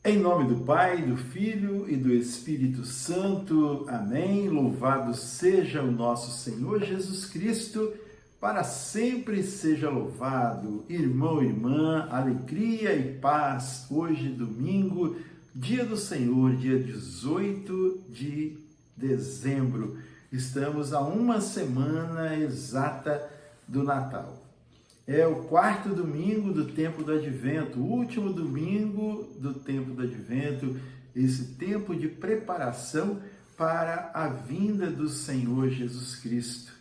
Em nome do Pai, do Filho e do Espírito Santo. Amém. Louvado seja o nosso Senhor Jesus Cristo, para sempre seja louvado. Irmão, irmã, alegria e paz. Hoje, domingo, dia do Senhor, dia 18 de dezembro. Estamos a uma semana exata do Natal. É o quarto domingo do tempo do Advento, o último domingo do tempo do Advento, esse tempo de preparação para a vinda do Senhor Jesus Cristo.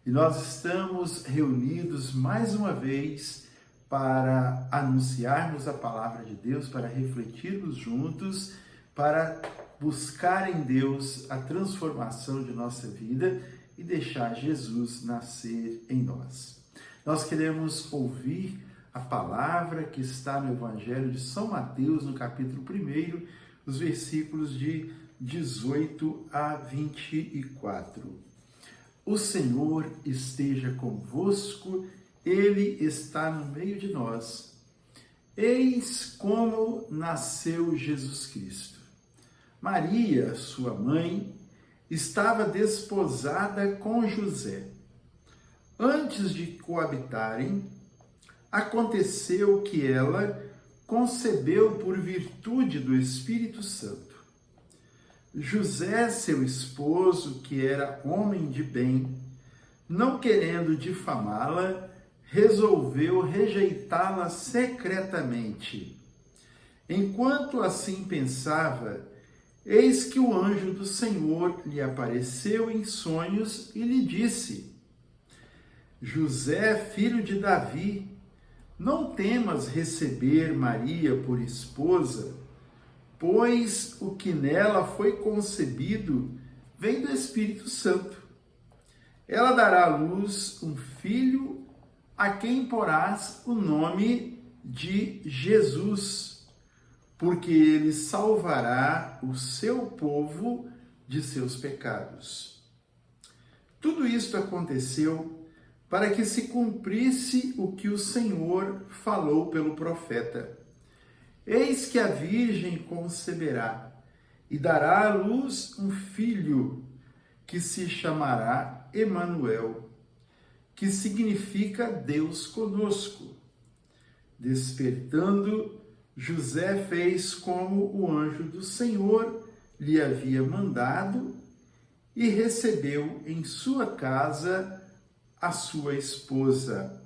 E nós estamos reunidos mais uma vez para anunciarmos a palavra de Deus, para refletirmos juntos, para buscar em Deus a transformação de nossa vida e deixar Jesus nascer em nós. Nós queremos ouvir a palavra que está no Evangelho de São Mateus, no capítulo 1, os versículos de 18 a 24. O Senhor esteja convosco, Ele está no meio de nós. Eis como nasceu Jesus Cristo. Maria, sua mãe, estava desposada com José. Antes de coabitarem, aconteceu que ela concebeu por virtude do Espírito Santo. José, seu esposo, que era homem de bem, não querendo difamá-la, resolveu rejeitá-la secretamente. Enquanto assim pensava, eis que o anjo do Senhor lhe apareceu em sonhos e lhe disse: José, filho de Davi, não temas receber Maria por esposa, pois o que nela foi concebido vem do Espírito Santo. Ela dará à luz um filho, a quem porás o nome de Jesus, porque ele salvará o seu povo de seus pecados. Tudo isto aconteceu para que se cumprisse o que o Senhor falou pelo profeta. Eis que a Virgem conceberá e dará à luz um filho, que se chamará Emanuel, que significa Deus conosco. Despertando, José fez como o anjo do Senhor lhe havia mandado e recebeu em sua casa a sua esposa.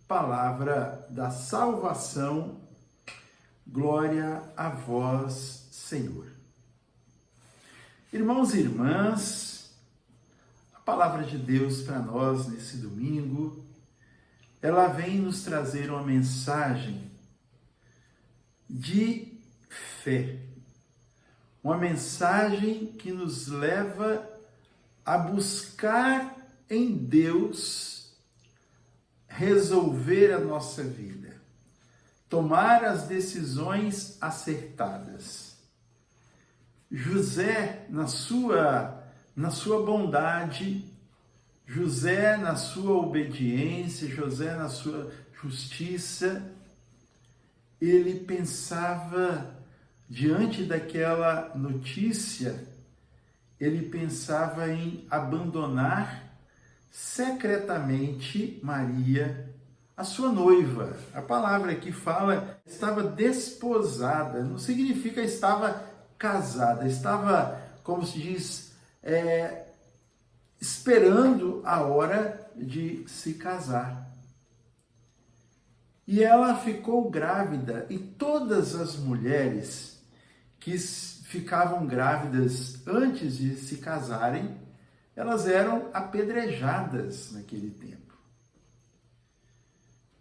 Palavra da salvação, glória a vós, Senhor. Irmãos e irmãs, a palavra de Deus para nós nesse domingo, ela vem nos trazer uma mensagem de fé, uma mensagem que nos leva a buscar em Deus resolver a nossa vida, tomar as decisões acertadas. José, na sua bondade, José na sua obediência, José na sua justiça, ele pensava, diante daquela notícia, ele pensava em abandonar secretamente Maria, a sua noiva. A palavra aqui fala, estava desposada, não significa estava casada, estava, como se diz, esperando a hora de se casar. E ela ficou grávida, e todas as mulheres que ficavam grávidas antes de se casarem, elas eram apedrejadas naquele tempo.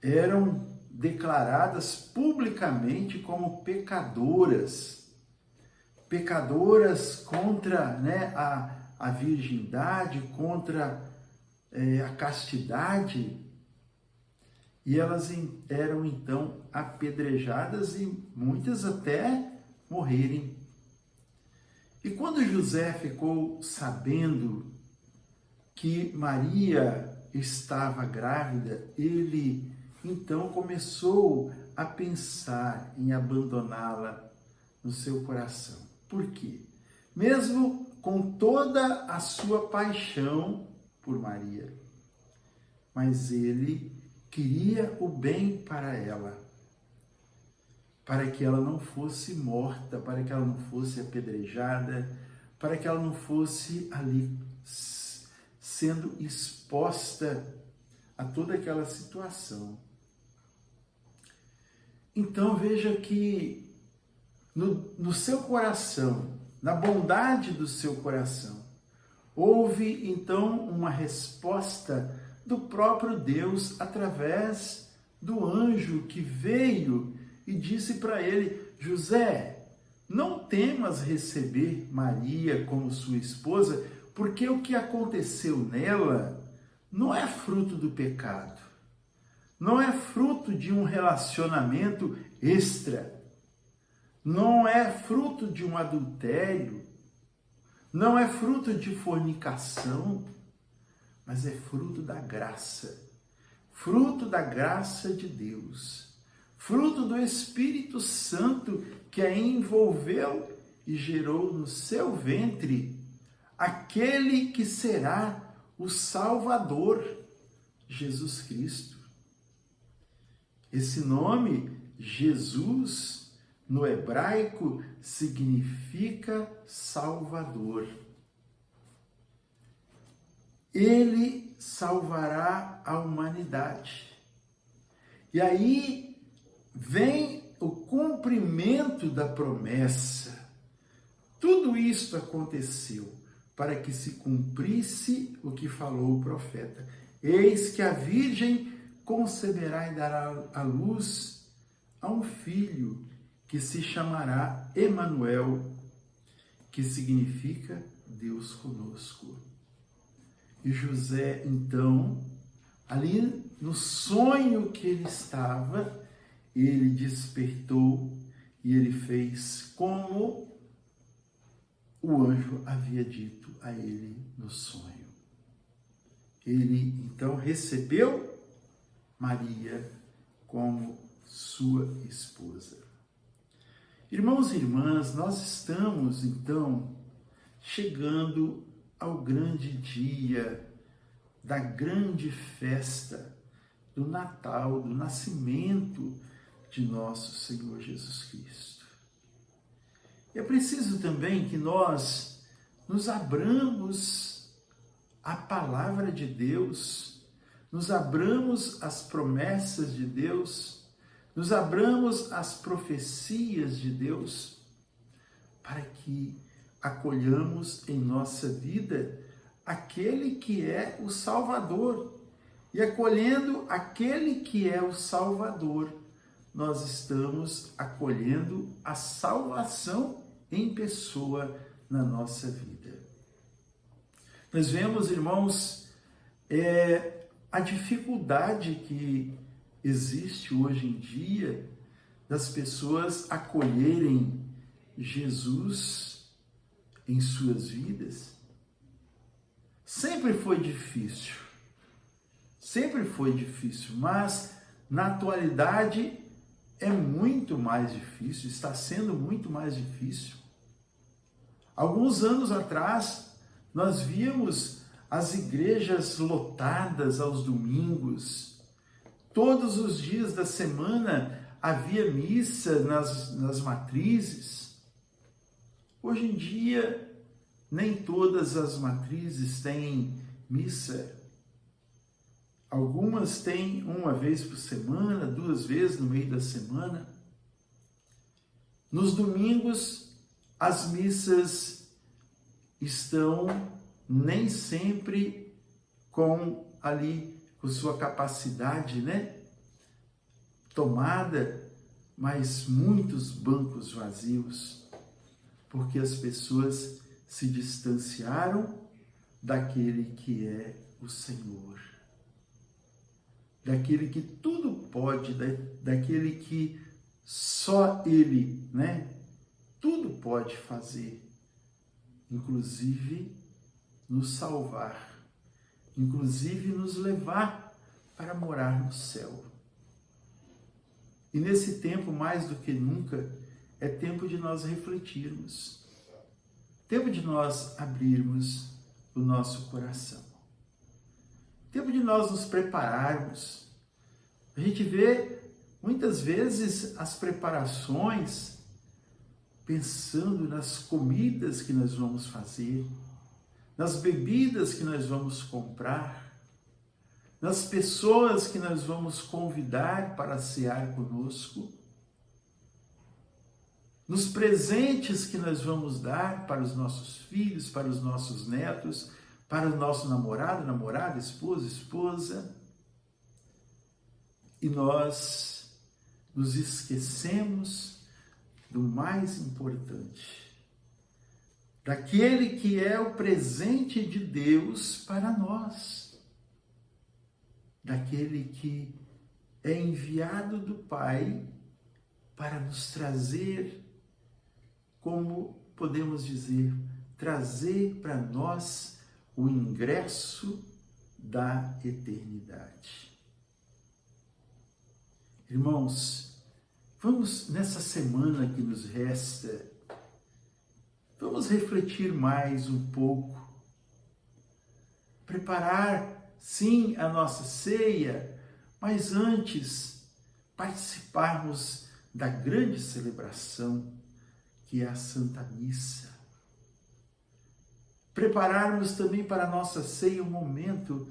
Eram declaradas publicamente como pecadoras. Pecadoras contra a virgindade, contra a castidade. E elas eram então apedrejadas e muitas até morrerem. E quando José ficou sabendo que Maria estava grávida, ele então começou a pensar em abandoná-la. no seu coração. Por quê? Mesmo com toda a sua paixão por Maria, mas ele queria o bem para ela, para que ela não fosse morta, para que ela não fosse apedrejada, para que ela não fosse ali sendo exposta a toda aquela situação. Então veja que no seu coração, na bondade do seu coração, houve então uma resposta do próprio Deus através do anjo que veio e disse para ele: José, não temas receber Maria como sua esposa, porque o que aconteceu nela não é fruto do pecado, não é fruto de um relacionamento extra, não é fruto de um adultério, não é fruto de fornicação, mas é fruto da graça de Deus, fruto do Espírito Santo que a envolveu e gerou no seu ventre aquele que será o Salvador, Jesus Cristo. Esse nome, Jesus, no hebraico, significa Salvador. Ele salvará a humanidade. E aí vem o cumprimento da promessa. Tudo isso aconteceu para que se cumprisse o que falou o profeta. Eis que a Virgem conceberá e dará à luz a um filho que se chamará Emanuel, que significa Deus conosco. E José, então, ali no sonho que ele estava, ele despertou e ele fez como o anjo havia dito a ele no sonho. Ele, então, recebeu Maria como sua esposa. Irmãos e irmãs, nós estamos, então, chegando ao grande dia da grande festa do Natal, do nascimento de nosso Senhor Jesus Cristo. É preciso também que nós nos abramos à palavra de Deus, nos abramos às promessas de Deus, nos abramos às profecias de Deus, para que acolhamos em nossa vida aquele que é o Salvador. E acolhendo aquele que é o Salvador, nós estamos acolhendo a salvação em pessoa na nossa vida. Nós vemos, irmãos, a dificuldade que existe hoje em dia das pessoas acolherem Jesus em suas vidas. Sempre foi difícil, mas na atualidade é muito mais difícil, está sendo muito mais difícil. Alguns anos atrás, nós víamos as igrejas lotadas aos domingos. Todos os dias da semana havia missa nas matrizes. Hoje em dia, nem todas as matrizes têm missa. Algumas têm uma vez por semana, 2 vezes no meio da semana. Nos domingos, as missas estão nem sempre com sua capacidade, tomada, mas muitos bancos vazios, porque as pessoas se distanciaram daquele que é o Senhor, daquele que tudo pode, daquele que só Ele, tudo pode fazer, inclusive nos salvar, inclusive nos levar para morar no céu. E nesse tempo, mais do que nunca, é tempo de nós refletirmos, tempo de nós abrirmos o nosso coração, tempo de nós nos prepararmos. A gente vê muitas vezes as preparações pensando nas comidas que nós vamos fazer, nas bebidas que nós vamos comprar, nas pessoas que nós vamos convidar para cear conosco, nos presentes que nós vamos dar para os nossos filhos, para os nossos netos, para o nosso namorado, namorada, esposo, esposa. E nós nos esquecemos do mais importante, daquele que é o presente de Deus para nós, daquele que é enviado do Pai para nos trazer, como podemos dizer, trazer para nós o ingresso da eternidade. Irmãos, vamos nessa semana que nos resta, vamos refletir mais um pouco, preparar sim a nossa ceia, mas antes participarmos da grande celebração que é a Santa Missa. Prepararmos também para a nossa ceia um momento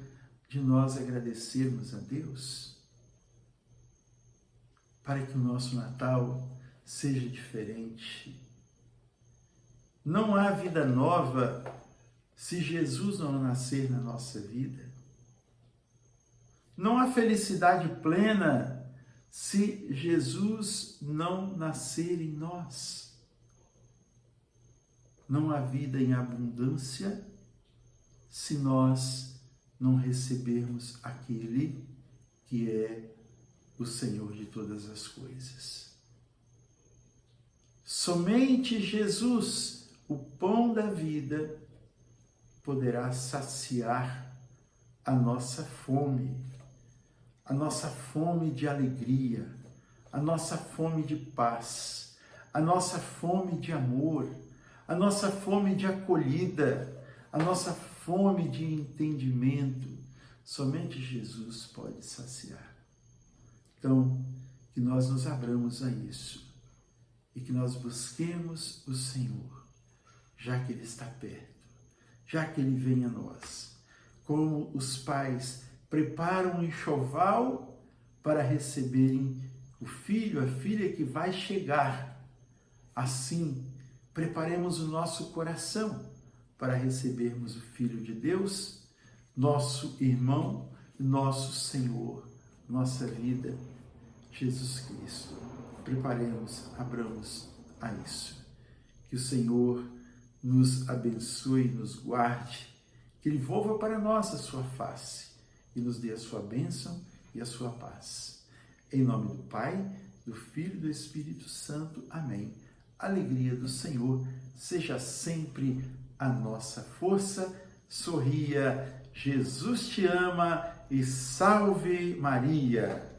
de nós agradecermos a Deus, para que o nosso Natal seja diferente. Não há vida nova se Jesus não nascer na nossa vida. Não há felicidade plena se Jesus não nascer em nós. Não há vida em abundância se nós não recebermos aquele que é o Senhor de todas as coisas. Somente Jesus, o pão da vida, poderá saciar a nossa fome de alegria, a nossa fome de paz, a nossa fome de amor, a nossa fome de acolhida, a nossa fome de entendimento. Somente Jesus pode saciar. Então, que nós nos abramos a isso e que nós busquemos o Senhor, já que Ele está perto, já que Ele vem a nós. Como os pais preparam um enxoval para receberem o filho, a filha que vai chegar, assim, preparemos o nosso coração para recebermos o Filho de Deus, nosso irmão, nosso Senhor, nossa vida, Jesus Cristo. Preparemos, abramos a isso. Que o Senhor nos abençoe, nos guarde, que Ele volva para nós a sua face e nos dê a sua bênção e a sua paz. Em nome do Pai, do Filho e do Espírito Santo. Amém. A alegria do Senhor seja sempre a nossa força. Sorria, Jesus te ama e salve Maria!